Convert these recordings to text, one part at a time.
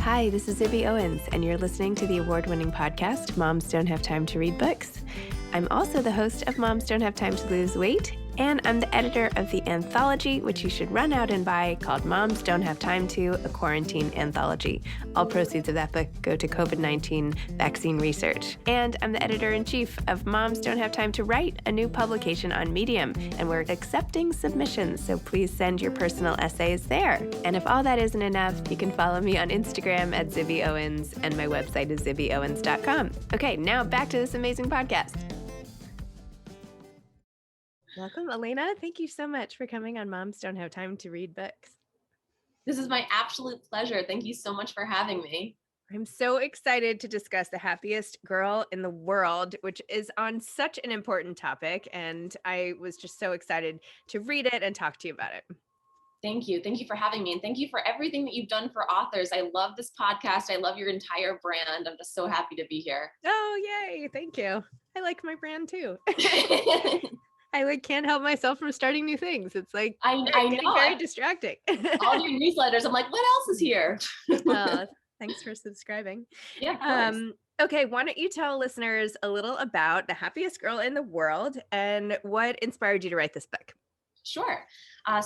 Hi, this is Zibby Owens, and you're listening to the award-winning podcast, Moms Don't Have Time to Read Books. I'm also the host of Moms Don't Have Time to Lose Weight, and I'm the editor of the anthology, which you should run out and buy, called Moms Don't Have Time to, a quarantine anthology. All proceeds of that book go to COVID-19 vaccine research. And I'm the editor-in-chief of Moms Don't Have Time to Write, a new publication on Medium, and we're accepting submissions, so please send your personal essays there. And if all that isn't enough, you can follow me on Instagram at Zibby Owens, and my website is zibbyowens.com. Okay, now back to this amazing podcast. Welcome, Alena. Thank you so much for coming on Moms Don't Have Time to Read Books. This is my absolute pleasure. Thank you so much for having me. I'm so excited to discuss The Happiest Girl in the World, which is on such an important topic. And I was just so excited to read it and talk to you about it. Thank you. Thank you for having me. And thank you for everything that you've done for authors. I love this podcast. I love your entire brand. I'm just so happy to be here. Oh, yay. Thank you. I like my brand too. I can't help myself from starting new things. It's like I know. Very distracting. All your newsletters, I'm like, what else is here? Thanks for subscribing. Yeah, of course. Okay, why don't you tell listeners a little about The Happiest Girl in the World and what inspired you to write this book? Sure.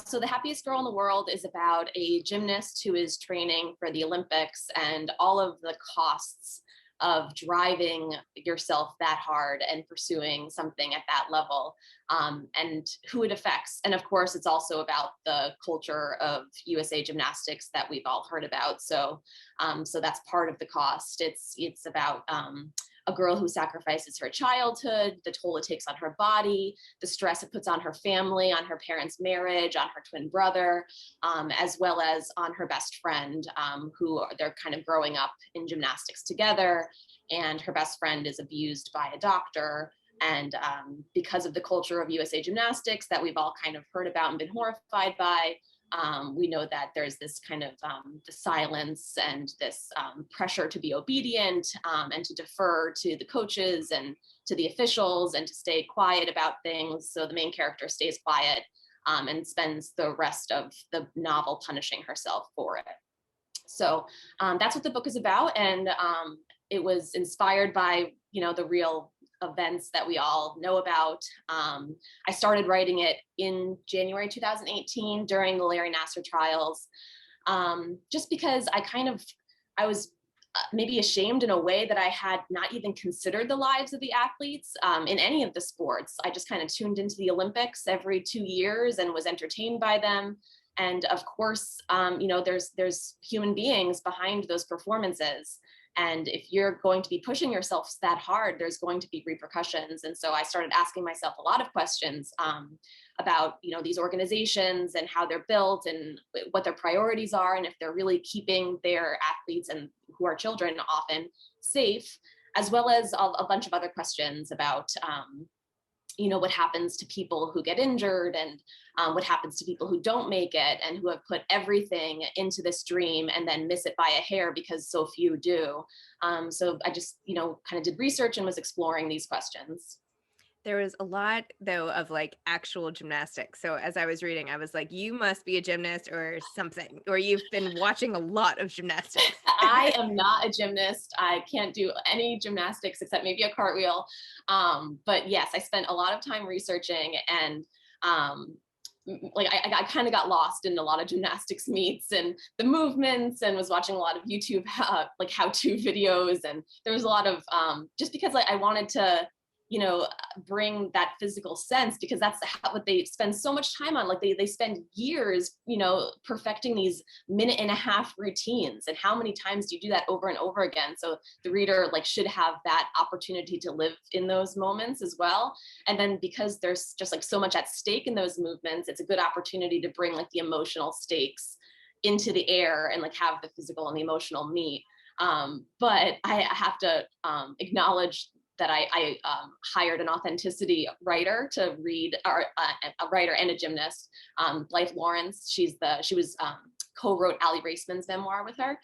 So The Happiest Girl in the World is about a gymnast who is training for the Olympics and all of the costs of driving yourself that hard and pursuing something at that level, and who it affects. And of course, it's also about the culture of USA gymnastics that we've all heard about. So that's part of the cost. It's about a girl who sacrifices her childhood, the toll it takes on her body, the stress it puts on her family, on her parents' marriage, on her twin brother, as well as on her best friend, who they're kind of growing up in gymnastics together. And her best friend is abused by a doctor. And because of the culture of USA gymnastics that we've all kind of heard about and been horrified by, we know that there's this kind of the silence and this pressure to be obedient and to defer to the coaches and to the officials and to stay quiet about things. So the main character stays quiet and spends the rest of the novel punishing herself for it. So that's what the book is about. And it was inspired by, the real events that we all know about. I started writing it in January 2018 during the Larry Nassar trials, just because I was maybe ashamed in a way that I had not even considered the lives of the athletes in any of the sports. I just kind of tuned into the Olympics every 2 years and was entertained by them. And of course, there's human beings behind those performances. And if you're going to be pushing yourself that hard, there's going to be repercussions. And so I started asking myself a lot of questions about, these organizations and how they're built and what their priorities are, and if they're really keeping their athletes, and who are children often, safe, as well as a bunch of other questions about what happens to people who get injured, and what happens to people who don't make it and who have put everything into this dream and then miss it by a hair because so few do. So I just, kind of did research and was exploring these questions. There was a lot, though, of actual gymnastics. So as I was reading, I was like, you must be a gymnast or something, or you've been watching a lot of gymnastics. I am not a gymnast. I can't do any gymnastics except maybe a cartwheel. But yes, I spent a lot of time researching, and I kind of got lost in a lot of gymnastics meets and the movements, and was watching a lot of YouTube how-to videos. And there was a lot of just because I wanted to bring that physical sense, because that's what they spend so much time on. They spend years, perfecting these 1.5-minute routines. And how many times do you do that over and over again? So the reader should have that opportunity to live in those moments as well. And then because there's just so much at stake in those movements, it's a good opportunity to bring the emotional stakes into the air and have the physical and the emotional meet. But I have to acknowledge that I hired an authenticity writer to read, or a writer and a gymnast, Blythe Lawrence. She was co-wrote Allie Raceman's memoir with her.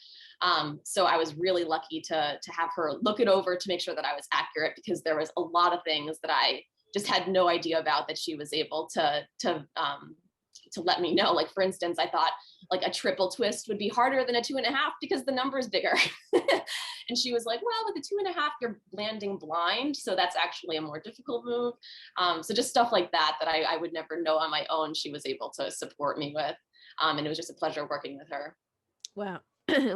So I was really lucky to have her look it over to make sure that I was accurate, because there was a lot of things that I just had no idea about that she was able to to let me know. Like, for instance, I thought like a triple twist would be harder than a 2.5 because the number is bigger. And she was like, well, with the 2.5, you're landing blind. So that's actually a more difficult move. So just stuff like that I would never know on my own, she was able to support me with. And it was just a pleasure working with her. Wow.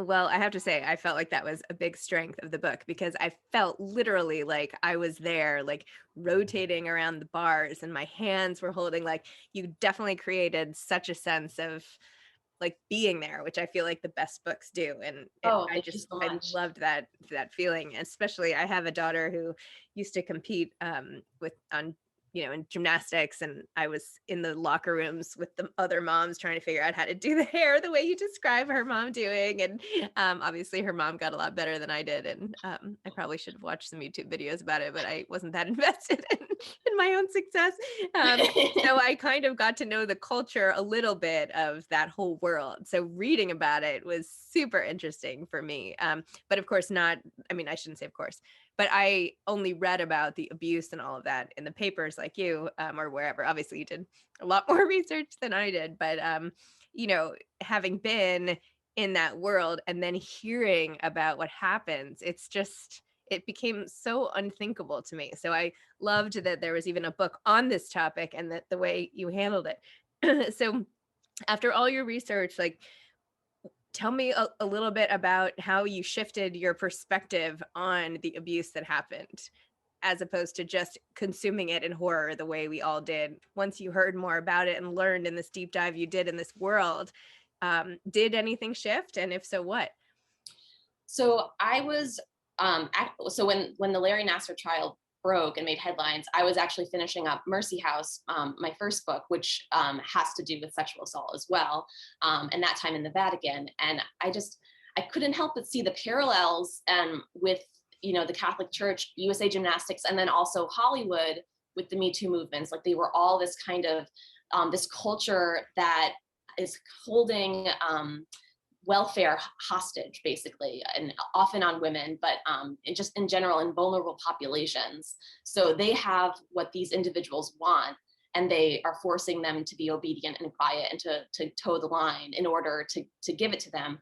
Well, I have to say, I felt like that was a big strength of the book, because I felt literally like I was there, like rotating around the bars, and my hands were holding, like, you definitely created such a sense of like being there, which I feel like the best books do. And Thank you so I much. loved that feeling. Especially, I have a daughter who used to compete in gymnastics, and I was in the locker rooms with the other moms trying to figure out how to do the hair the way you describe her mom doing. And obviously her mom got a lot better than I did, and I probably should have watched some YouTube videos about it, but I wasn't that invested in my own success. So I kind of got to know the culture a little bit of that whole world. So reading about it was super interesting for me. But of course not, I mean, I shouldn't say of course, but I only read about the abuse and all of that in the papers like you, or wherever. Obviously you did a lot more research than I did, but having been in that world and then hearing about what happens, it became so unthinkable to me. So I loved that there was even a book on this topic, and that the way you handled it. So after all your research, like, tell me a little bit about how you shifted your perspective on the abuse that happened, as opposed to just consuming it in horror the way we all did. Once you heard more about it and learned in this deep dive you did in this world, did anything shift? And if so, what? So I was, so when the Larry Nassar trial broke and made headlines, I was actually finishing up Mercy House, my first book, which has to do with sexual assault as well, and that time in the Vatican. And I couldn't help but see the parallels with, the Catholic Church, USA Gymnastics, and then also Hollywood with the Me Too movements. Like, they were all this kind of, this culture that is holding welfare hostage, basically, and often on women, but just in general in vulnerable populations. So they have what these individuals want, and they are forcing them to be obedient and quiet and to toe the line in order to give it to them.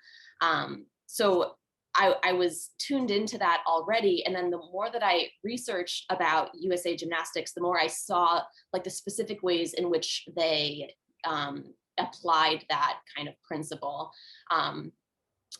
So I was tuned into that already. And then the more that I researched about USA Gymnastics, the more I saw like the specific ways in which they applied that kind of principle.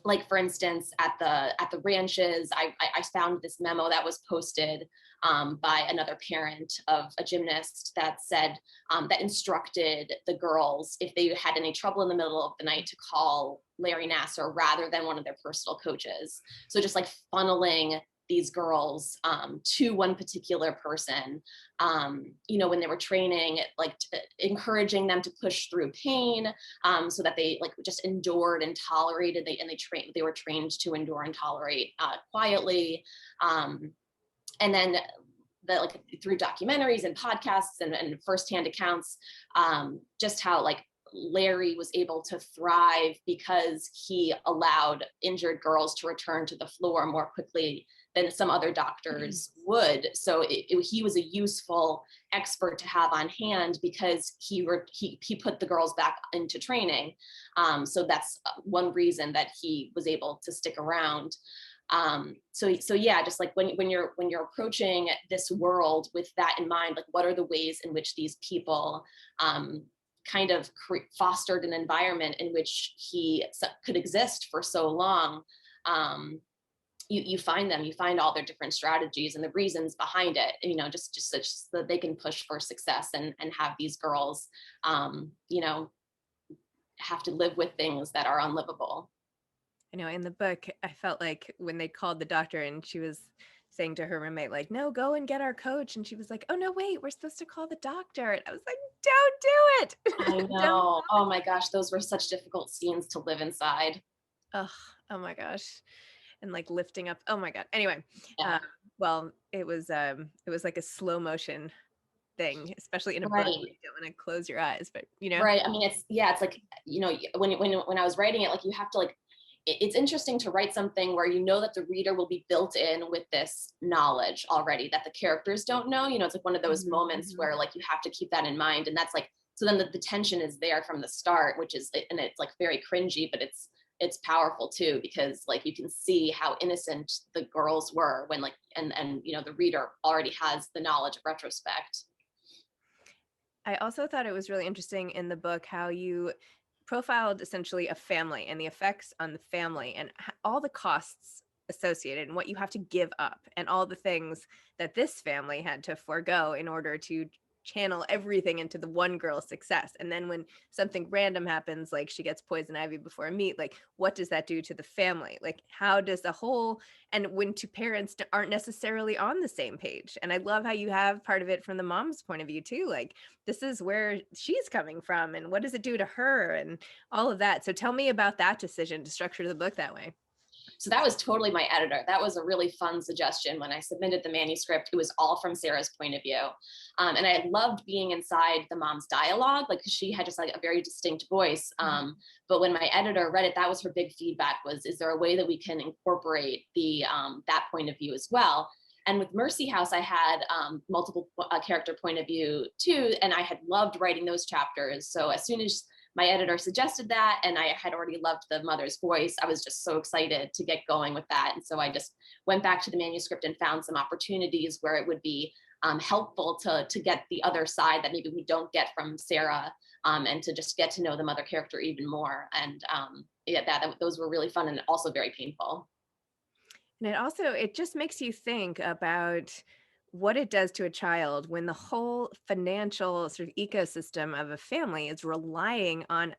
Like, for instance, at the ranches, I found this memo that was posted by another parent of a gymnast that said, that instructed the girls, if they had any trouble in the middle of the night, to call Larry Nassar rather than one of their personal coaches. So just like funneling these girls to one particular person, when they were training, like encouraging them to push through pain, so that they like just endured and tolerated. They were trained to endure and tolerate quietly, and then through documentaries and podcasts and firsthand accounts, just how like Larry was able to thrive because he allowed injured girls to return to the floor more quickly than some other doctors would. So he was a useful expert to have on hand because he put the girls back into training. So that's one reason that he was able to stick around. So yeah, just like when you're approaching this world with that in mind, like what are the ways in which these people kind of fostered an environment in which he could exist for so long. You find all their different strategies and the reasons behind it, just such so that they can push for success and have these girls, have to live with things that are unlivable. I know in the book, I felt like when they called the doctor and she was saying to her roommate, like, no, go and get our coach. And she was like, oh, no, wait, we're supposed to call the doctor. And I was like, don't do it. I know. Oh my gosh, those were such difficult scenes to live inside. Oh my gosh. And like lifting up. Oh my God. Anyway, Yeah. well, it was like a slow motion thing, especially in a book. You don't want to close your eyes, but Right. I mean, it's like, when I was writing it, like you have to like, it's interesting to write something where that the reader will be built in with this knowledge already that the characters don't know. It's like one of those moments where like you have to keep that in mind, and that's like So then the tension is there from the start, which is, and it's like very cringy, but it's powerful too, because like you can see how innocent the girls were when like, and the reader already has the knowledge of retrospect. I also thought it was really interesting in the book how you profiled essentially a family and the effects on the family and all the costs associated and what you have to give up and all the things that this family had to forego in order to channel everything into the one girl's success. And then when something random happens, like she gets poison ivy before a meet, like what does that do to the family? Like how does the whole, and when two parents aren't necessarily on the same page. And I love how you have part of it from the mom's point of view too. Like this is where she's coming from and what does it do to her and all of that. So tell me about that decision to structure the book that way. So that was totally my editor. That was a really fun suggestion. When I submitted the manuscript, it was all from Sarah's point of view. And I loved being inside the mom's dialogue, like, cause she had just like a very distinct voice. But when my editor read it, that was her big feedback was, is there a way that we can incorporate the that point of view as well? And with Mercy House, I had multiple character point of view too. And I had loved writing those chapters. So as soon as my editor suggested that, and I had already loved the mother's voice, I was just so excited to get going with that. And so I just went back to the manuscript and found some opportunities where it would be helpful to get the other side that maybe we don't get from Sarah, and to just get to know the mother character even more. And those were really fun and also very painful. And it just makes you think about what it does to a child when the whole financial sort of ecosystem of a family is relying on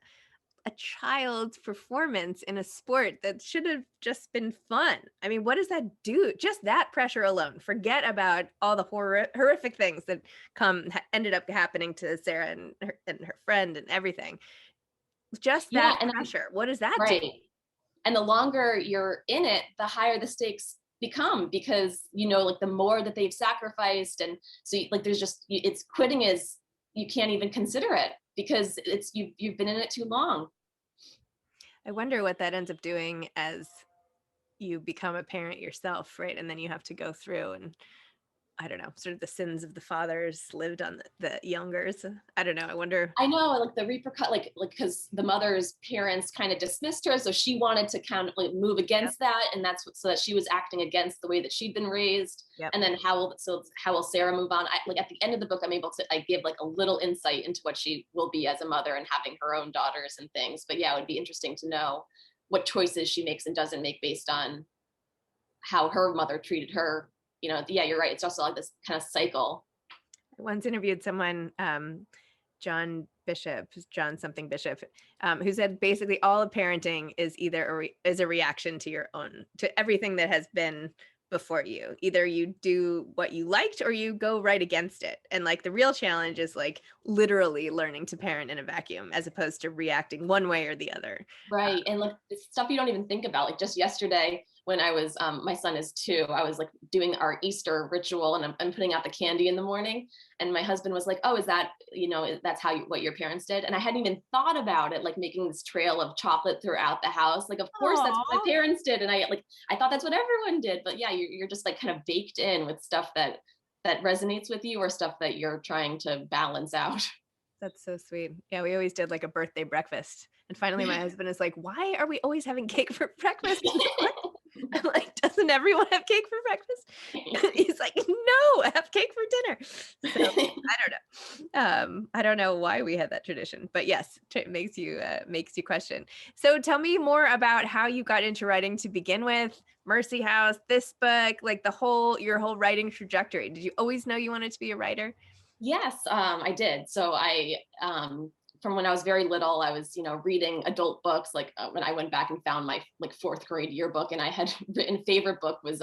a child's performance in a sport that should have just been fun. I mean, what does that do? Just that pressure alone. Forget about all the horrific things that ended up happening to Sarah and her friend and everything. Just that pressure. What does that do? And the longer you're in it, the higher the stakes become, because like the more that they've sacrificed, and so like there's just, it's quitting is, you can't even consider it because it's you've been in it too long. I wonder what that ends up doing as you become a parent yourself, right? And then you have to go through and I don't know, sort of the sins of the fathers lived on the youngers. I don't know. I wonder. I know, like the like because the mother's parents kind of dismissed her, so she wanted to kind of like move against that, and that's so that she was acting against the way that she'd been raised. And then how will Sarah move on? Like at the end of the book, I'm able to give like a little insight into what she will be as a mother and having her own daughters and things. But yeah, it would be interesting to know what choices she makes and doesn't make based on how her mother treated her. Yeah, you're right. It's also like this kind of cycle. I once interviewed someone, John something Bishop, who said basically all of parenting is either is a reaction to everything that has been before you. Either you do what you liked or you go right against it. And like the real challenge is like literally learning to parent in a vacuum as opposed to reacting one way or the other. Right. And like stuff you don't even think about. Like just yesterday when I was, my son is 2, I was like doing our Easter ritual and I'm putting out the candy in the morning. And my husband was like, oh, is that, that's what your parents did? And I hadn't even thought about it, like making this trail of chocolate throughout the house. Like, of course, that's what my parents did. And I thought that's what everyone did. But yeah, you're just like kind of baked in with stuff that resonates with you or stuff that you're trying to balance out. That's so sweet. Yeah, we always did like a birthday breakfast. And finally my husband is like, why are we always having cake for breakfast? I'm like, doesn't everyone have cake for breakfast? He's like, no, have cake for dinner. So I don't know why we had that tradition, but yes, it makes you question. So tell me more about how you got into writing to begin with, Mercy House, this book, like your whole writing trajectory. Did you always know you wanted to be a writer? Yes, I did. So from when I was very little, I was, reading adult books. Like when I went back and found my 4th grade yearbook, and I had written favorite book was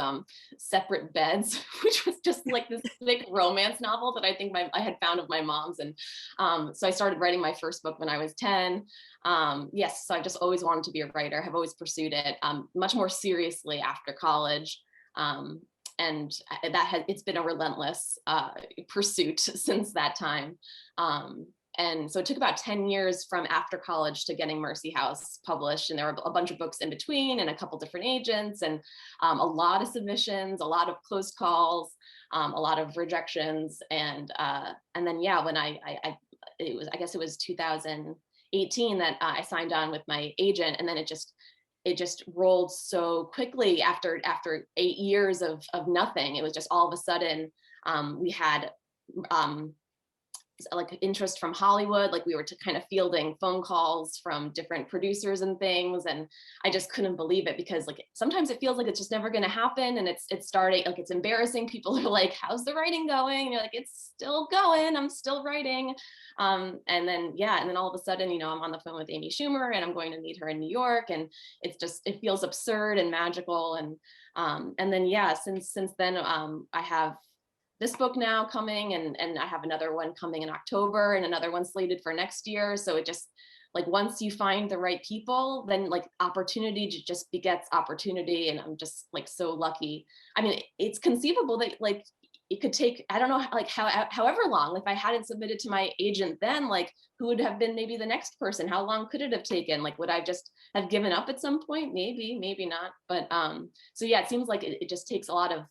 Separate Beds, which was just like this thick romance novel that I think I had found of my mom's. And so I started writing my first book when I was 10. Yes, so I just always wanted to be a writer. Have always pursued it much more seriously after college. And it's been a relentless pursuit since that time. And so it took about 10 years from after college to getting Mercy House published. And there were a bunch of books in between and a couple different agents and a lot of submissions, a lot of closed calls, a lot of rejections. And then, yeah, when I I guess it was 2018 that I signed on with my agent, and then it just rolled so quickly after 8 years of nothing. It was just all of a sudden we had like interest from Hollywood. Like we were kind of fielding phone calls from different producers and things. And I just couldn't believe it, because like sometimes it feels like it's just never going to happen. And it's starting, like it's embarrassing. People are like, how's the writing going? And you're like, it's still going. I'm still writing. And then all of a sudden, I'm on the phone with Amy Schumer, and I'm going to meet her in New York. And it feels absurd and magical. And then, since then, I have this book now coming, and I have another one coming in October, and another one slated for next year. So it just, like, once you find the right people, then like opportunity just begets opportunity. And I'm just like so lucky. I mean, it's conceivable that like it could take, I don't know, like however long. If I hadn't submitted to my agent then, like who would have been maybe the next person? How long could it have taken? Like, would I just have given up at some point? Maybe not. But so yeah, it seems like it just takes a lot of,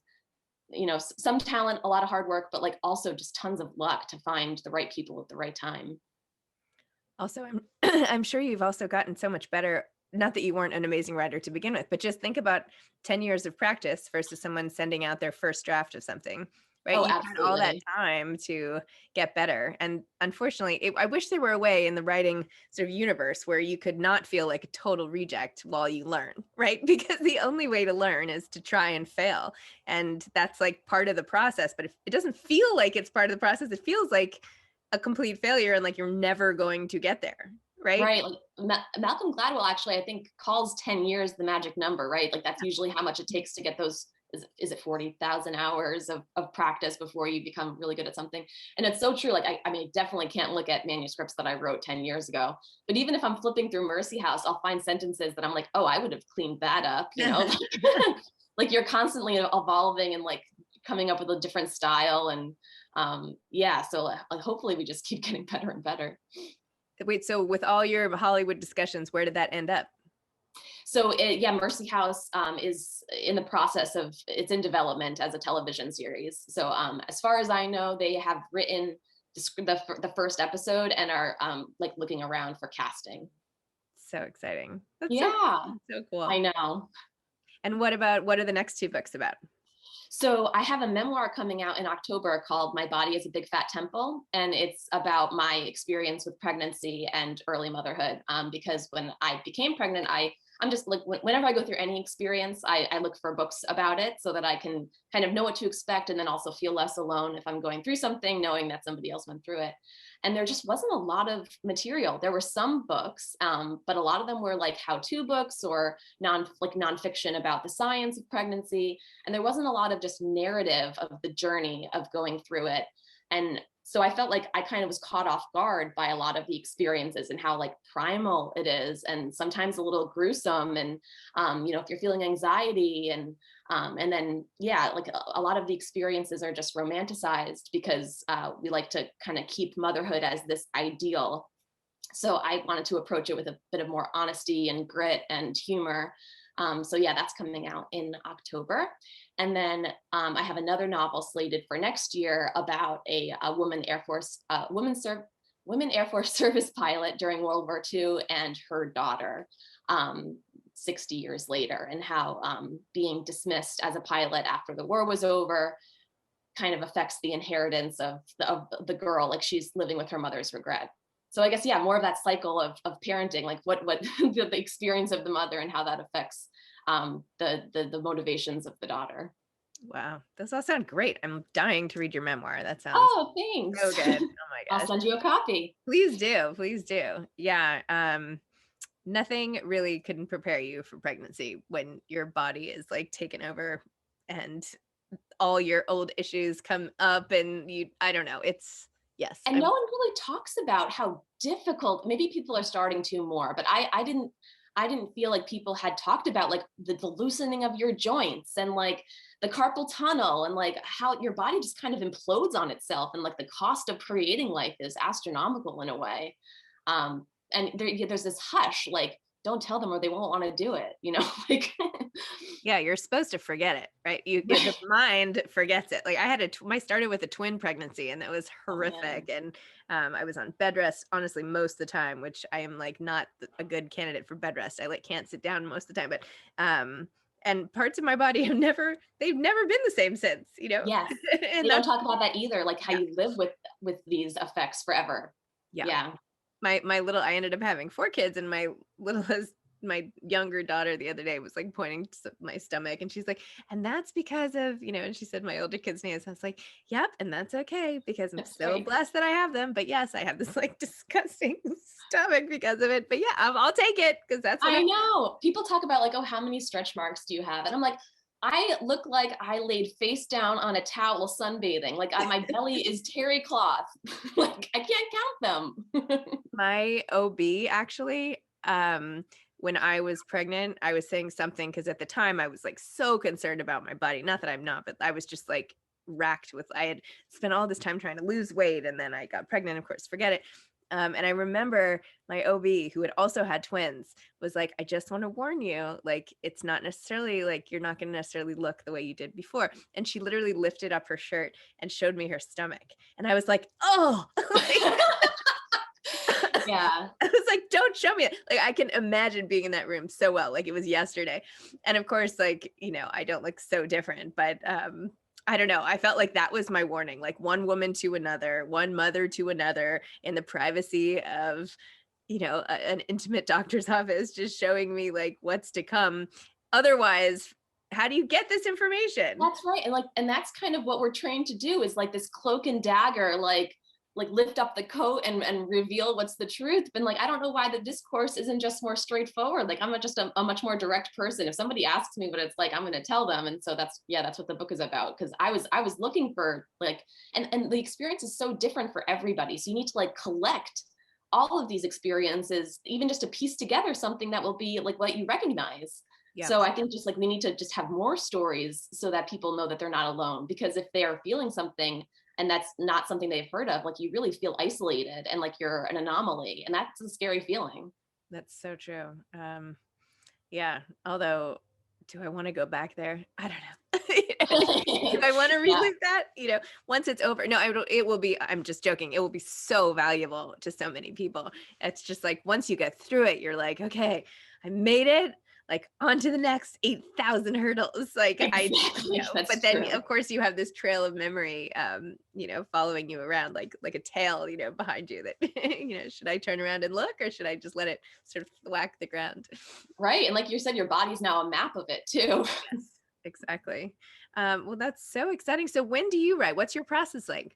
some talent, a lot of hard work, but like also just tons of luck to find the right people at the right time. Also, I'm sure you've also gotten so much better. Not that you weren't an amazing writer to begin with, but just think about 10 years of practice versus someone sending out their first draft of something, right? Oh, You've had all that absolutely. time to get better. And unfortunately, I wish there were a way in the writing sort of universe where you could not feel like a total reject while you learn, right? Because the only way to learn is to try and fail. And that's like part of the process. But if it doesn't feel like it's part of the process, it feels like a complete failure and like you're never going to get there, right? Right. Like Malcolm Gladwell actually, I think, calls 10 years the magic number, right? Like that's usually how much it takes to get those, is it 40,000 hours of practice before you become really good at something. And it's so true. Like, I mean, I definitely can't look at manuscripts that I wrote 10 years ago, but even if I'm flipping through Mercy House, I'll find sentences that I'm like, oh, I would have cleaned that up, like you're constantly evolving and like coming up with a different style. And so like, hopefully we just keep getting better and better. Wait, so with all your Hollywood discussions, where did that end up? So Mercy House is in the process of, it's in development as a television series. So as far as I know, they have written the first episode and are like looking around for casting. So exciting. That's Yeah, so cool. I know. And what are the next two books about? So I have a memoir coming out in October called My Body is a Big Fat Temple. And it's about my experience with pregnancy and early motherhood. Because when I became pregnant, I'm just like, whenever I go through any experience, I look for books about it so that I can kind of know what to expect, and then also feel less alone if I'm going through something, knowing that somebody else went through it. And there just wasn't a lot of material. There were some books, but a lot of them were like how-to books or nonfiction about the science of pregnancy. And there wasn't a lot of just narrative of the journey of going through it. And so I felt like I kind of was caught off guard by a lot of the experiences and how like primal it is, and sometimes a little gruesome. And if you're feeling anxiety and then like a lot of the experiences are just romanticized because we like to kind of keep motherhood as this ideal. So I wanted to approach it with a bit of more honesty and grit and humor. That's coming out in October. And then I have another novel slated for next year about a woman Air Force Service pilot during World War II and her daughter 60 years later, and how being dismissed as a pilot after the war was over kind of affects the inheritance of the girl. Like she's living with her mother's regret. So I guess, more of that cycle of parenting, like what the experience of the mother and how that affects the motivations of the daughter. Wow, those all sound great. I'm dying to read your memoir. That sounds Thanks. so good. Oh my I'll gosh. send you a copy. Please do. Yeah. Nothing really couldn't prepare you for pregnancy when your body is like taken over and all your old issues come up and I don't know. Yes. And no one really talks about how difficult, maybe people are starting to more, but I didn't feel like people had talked about like the loosening of your joints and like the carpal tunnel and like how your body just kind of implodes on itself, and like the cost of creating life is astronomical in a way. And there's this hush, like don't tell them or they won't want to do it, like. Yeah, you're supposed to forget it, right? The mind forgets it. Like I started with a twin pregnancy, and it was Oh, man. horrific. And I was on bed rest, honestly, most of the time, which I am like not a good candidate for bed rest. I like can't sit down most of the time, but and parts of my body they've never been the same since, Yes. and They don't talk about that either, like how yeah, you live with these effects forever. yeah. Yeah. I ended up having 4 kids, and my younger daughter the other day was like pointing to my stomach, and she's like, and that's because of, and she said my older kids' names. I was like, yep, and that's okay, because I'm That's so right. blessed that I have them. But yes, I have this like disgusting stomach because of it. But yeah, I'll take it, because that's what I know. People talk about like, oh, how many stretch marks do you have? And I'm like, I look like I laid face down on a towel sunbathing. Like my belly is terry cloth. Like I can't count them. my OB actually, when I was pregnant, I was saying something, because at the time I was like so concerned about my body. Not that I'm not, but I was just like racked with, I had spent all this time trying to lose weight, and then I got pregnant, of course, forget it. And I remember my OB, who had also had twins, was like, I just want to warn you, like, it's not necessarily like you're not going to necessarily look the way you did before. And she literally lifted up her shirt and showed me her stomach. And I was like, oh, Yeah. I was like, don't show me it. Like, I can imagine being in that room so well. Like, it was yesterday. And of course, like, I don't look so different, but I don't know. I felt like that was my warning, like one woman to another, one mother to another, in the privacy of, an intimate doctor's office, just showing me like what's to come. Otherwise, how do you get this information? That's right. And that's kind of what we're trained to do, is like this cloak and dagger, like lift up the coat and reveal what's the truth. But like, I don't know why the discourse isn't just more straightforward. Like just a much more direct person. If somebody asks me what it's like, I'm going to tell them. And so that's what the book is about. Cause I was looking for like, and the experience is so different for everybody. So you need to like collect all of these experiences, even just to piece together something that will be like what you recognize. Yeah. So I think just like we need to just have more stories so that people know that they're not alone, because if they are feeling something and that's not something they've heard of, like you really feel isolated and like you're an anomaly, and that's a scary feeling. That's so true. Yeah. Although, do I want to go back there? I don't know. Do I want to Yeah. relive that? Once it's over. No, it will be, I'm just joking. It will be so valuable to so many people. It's just like, once you get through it, you're like, okay, I made it. Like, on to the next 8,000 hurdles. Like, Exactly. That's but then true. of course you have this trail of memory, following you around, like a tail, behind you, that, should I turn around and look, or should I just let it sort of whack the ground? Right. And like you said, your body's now a map of it too. Yes, exactly. Well, that's so exciting. So when do you write? What's your process like?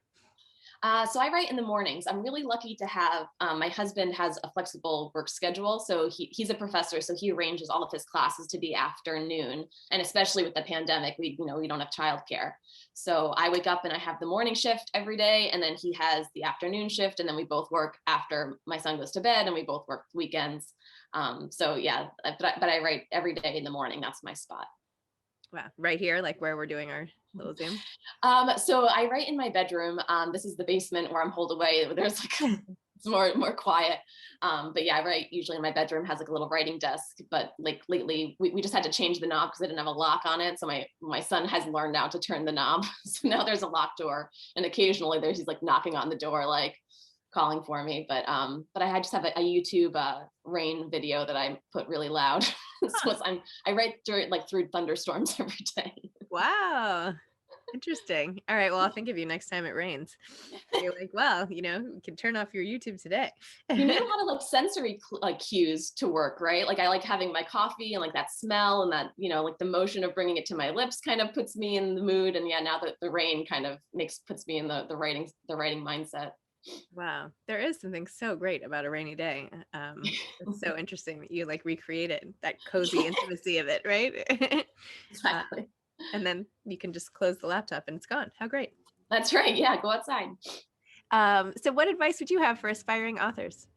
So I write in the mornings. I'm really lucky to have, my husband has a flexible work schedule. So he's a professor. So he arranges all of his classes to be afternoon. And especially with the pandemic, we don't have childcare. So I wake up and I have the morning shift every day. And then he has the afternoon shift. And then we both work after my son goes to bed, and we both work weekends. So yeah, but I write every day in the morning. That's my spot. Wow. Right here, like where we're doing our little Zoom. So I write in my bedroom. This is the basement where I'm holed away. There's like it's more quiet. But yeah, I write usually in my bedroom, has like a little writing desk. But like lately, we just had to change the knob because I didn't have a lock on it. So my son has learned now to turn the knob. So now there's a locked door, and occasionally he's like knocking on the door, like calling for me. But I just have a YouTube rain video that I put really loud. So I write through thunderstorms every day. Wow. Interesting. All right. Well, I'll think of you next time it rains. You're like, well, we can turn off your YouTube today. You need a lot of like sensory cues to work, right? Like I like having my coffee, and like that smell, and that, like the motion of bringing it to my lips kind of puts me in the mood. And yeah, now that the rain kind of puts me in the writing mindset. Wow. There is something so great about a rainy day. It's so interesting that you like recreated that cozy intimacy of it, right? Exactly. And then you can just close the laptop and it's gone. How great. That's right. Yeah, go outside. So what advice would you have for aspiring authors?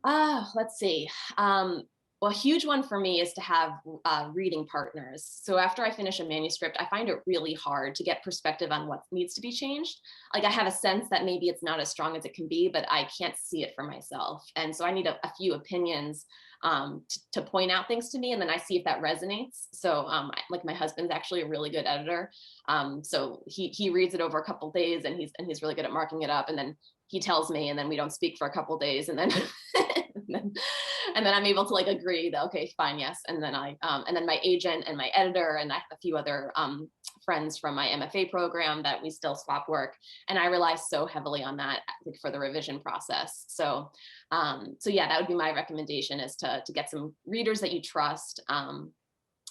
Let's see. Well, a huge one for me is to have reading partners. So after I finish a manuscript, I find it really hard to get perspective on what needs to be changed. Like I have a sense that maybe it's not as strong as it can be, but I can't see it for myself. And so I need a few opinions to point out things to me, and then I see if that resonates. So like my husband's actually a really good editor. So he reads it over a couple days, and he's really good at marking it up, and then he tells me, and then we don't speak for a couple days, and then and then I'm able to like agree that, okay, fine, yes. And then and then my agent and my editor and I have a few other friends from my MFA program that we still swap work. And I rely so heavily on that like, for the revision process. So yeah, that would be my recommendation, is to get some readers that you trust.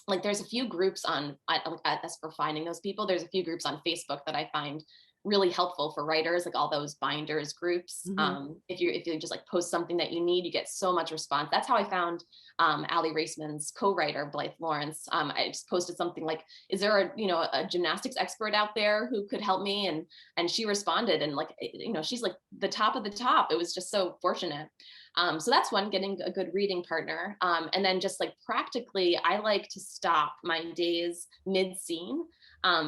Like there's a few groups as for finding those people, there's a few groups on Facebook that I find really helpful for writers, like all those binders groups. Mm-hmm. If you just like post something that you need, you get so much response. That's how I found Allie Raceman's co-writer, Blythe Lawrence. I just posted something like, is there a gymnastics expert out there who could help me? And she responded, and like, she's like the top of the top. It was just so fortunate. So that's one, getting a good reading partner. And then just like practically, I like to stop my days mid-scene.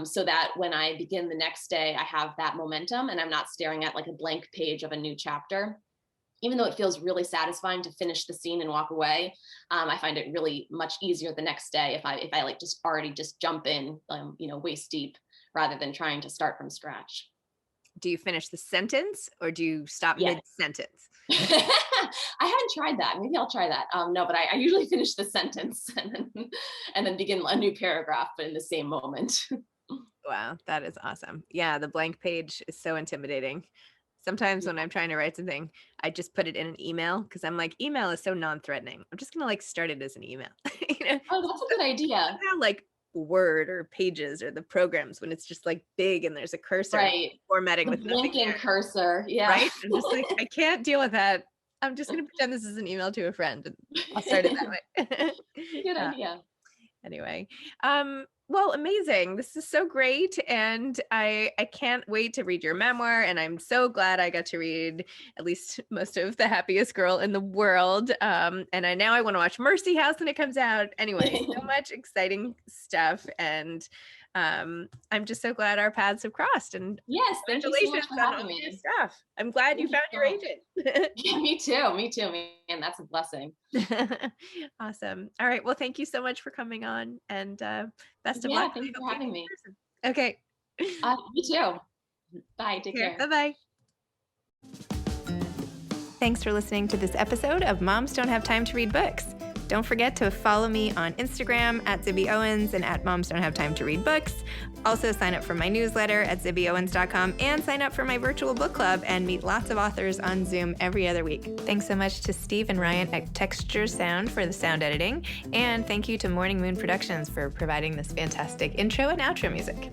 So that when I begin the next day, I have that momentum and I'm not staring at like a blank page of a new chapter. Even though it feels really satisfying to finish the scene and walk away, I find it really much easier the next day if I like just already just jump in, waist deep, rather than trying to start from scratch. Do you finish the sentence or do you stop mid-sentence? I haven't tried that. Maybe I'll try that. No, but I usually finish the sentence and then begin a new paragraph, but in the same moment. Wow, that is awesome. Yeah, the blank page is so intimidating. Sometimes when I'm trying to write something, I just put it in an email because I'm like, email is so non-threatening. I'm just gonna like start it as an email. Oh, that's a good idea. Somehow, like Word or Pages or the programs, when it's just like big and there's a cursor, right? Formatting the with nothing blinking there. Cursor, yeah. Right? I'm just like, I can't deal with that. I'm just gonna pretend this is an email to a friend, and I'll start it that way. Good idea. Anyway, well, amazing. This is so great. And I can't wait to read your memoir. And I'm so glad I got to read at least most of The Happiest Girl in the World. And now I want to watch Mercy House when it comes out. Anyway, so much exciting stuff. And I'm just so glad our paths have crossed. And yes, congratulations so on all your stuff. I'm glad you found your agent. Yeah, me too, man. That's a blessing. Awesome. All right. Well, thank you so much for coming on, and best of luck. Thank you for having me. Okay. Me too. Bye. Take care. Bye-bye. Thanks for listening to this episode of Moms Don't Have Time to Read Books. Don't forget to follow me on Instagram at Zibby Owens and at Moms Don't Have Time to Read Books. Also sign up for my newsletter at zibbyowens.com and sign up for my virtual book club and meet lots of authors on Zoom every other week. Thanks so much to Steve and Ryan at Texture Sound for the sound editing. And thank you to Morning Moon Productions for providing this fantastic intro and outro music.